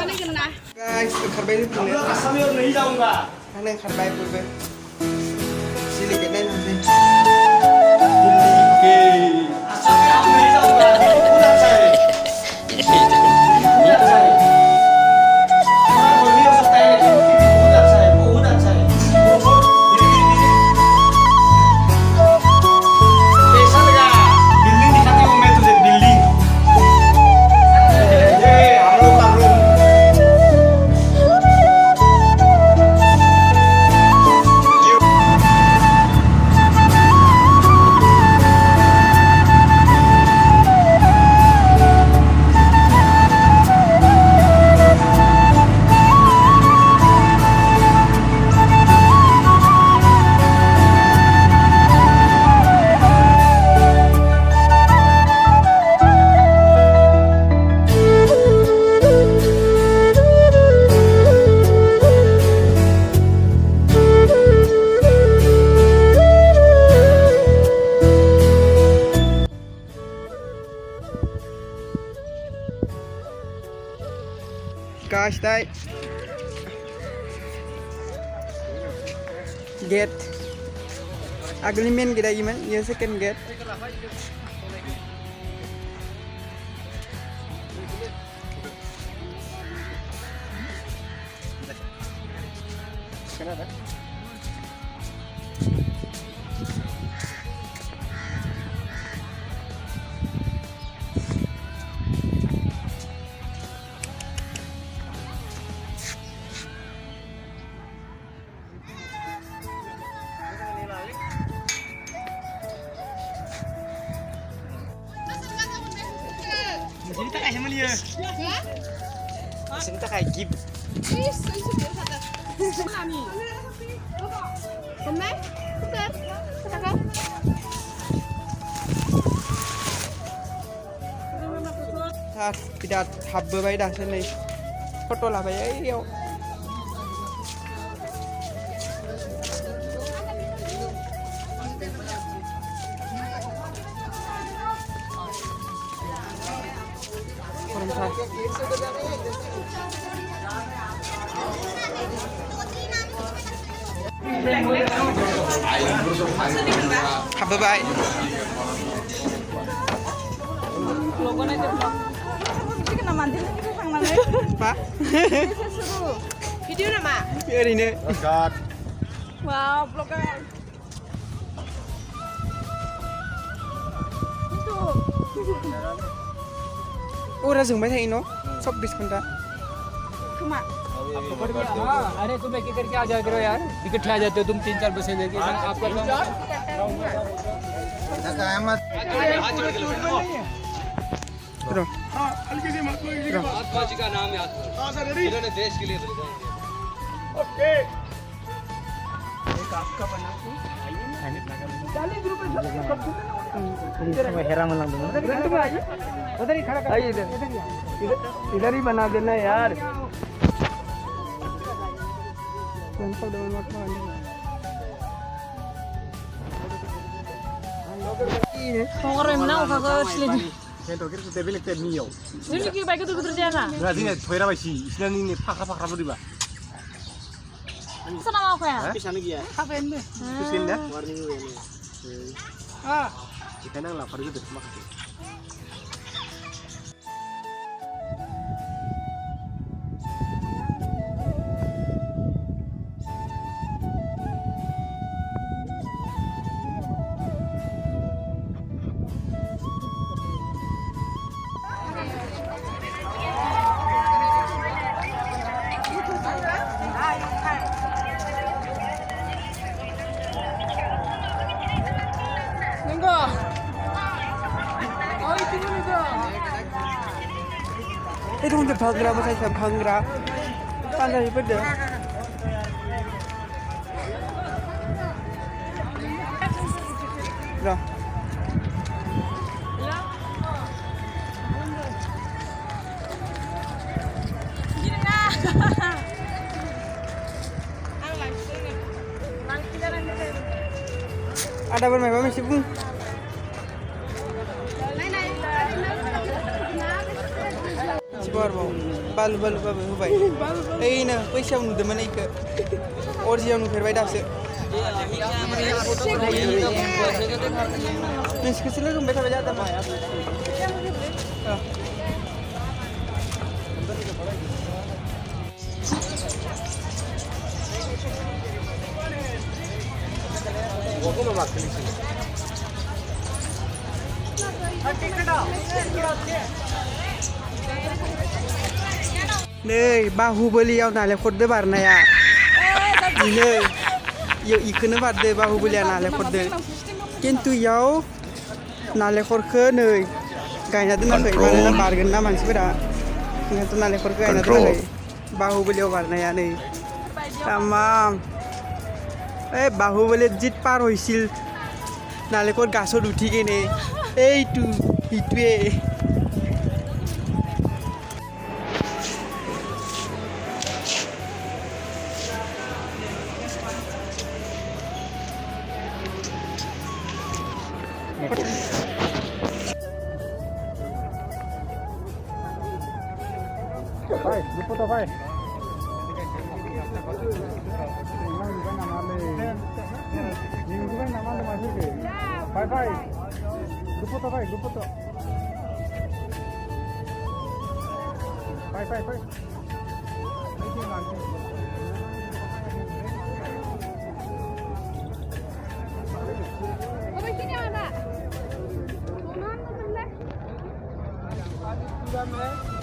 Guys, oंखारबाय रोखोमनि आंनो ओंखारबाय बयबो सिलिकेट नायनो Guys, tay gate agli main gate aja man, ya second gate. Kenapa? Sini tak kayak sama dia. Sini tak kayak gib. Tidak habbe bay dah sini. Foto lah bay ayo. Habbe bay. Logonya itu vlog. Ini kena mandir lagi tuh sang mana? Pak? Video nama? Video ini. God. Wow, vlognya. Itu. Udah zoom banget ini, sok biskunta. Cuma. अरे तुम एक करके आ जाया करो यार इकट्ठे आ जाते हो तुम 3-4 बसें लेके आपका हल्की सी महात्मा जी का नाम याद करो इन्होंने देश के लिए ओके एक आपका बना उधर ही खड़ा इधर ही बना देना यार Orang mana orang kau sini? Saya tahu kita sudah beli teh niau. Ini kita baik itu betul saja. Berarti ni thoira basi. Islam ini pakar beri bah. Sana mau kau ya? Di sana dia. Apa ini? Di sini dah. Warning ini. Kita nang lapar itu terima kasih. Itu untuk banggra apa saja banggra, pandai beda. Dah. Ada bermain masih pun. Cibar bau. बालु बालुबाबो होबाय ओइनो फैसायाव नुदोंमोन इखो अरजियाव नुफेरबाय दासो नोंसोरखौसो लोगो मोनबाय थाबाय जादोंमोन नै बाहुबलियाव नालेंखरदो बारनाया इनो इखोनो बारदो बाहुबलिया नालेंखरदो किन्तु इयाव नालेंखरखो नै गायना दोनाखै मानोना बारगोन ना मानसिफोरा ओंखायनोथ' नालेंखरखौ गायना दोनाखै बाहुबलियाव बारनाया नै तामाम এই বাহুবলীত জিত পাৰ হৈছিল নালেকৰ গাছত উঠি কেনে এইটো ইটোৱে ভাই দুপটো ভাই Bye. Dupoto. Bye. sini ada. Mana tuh,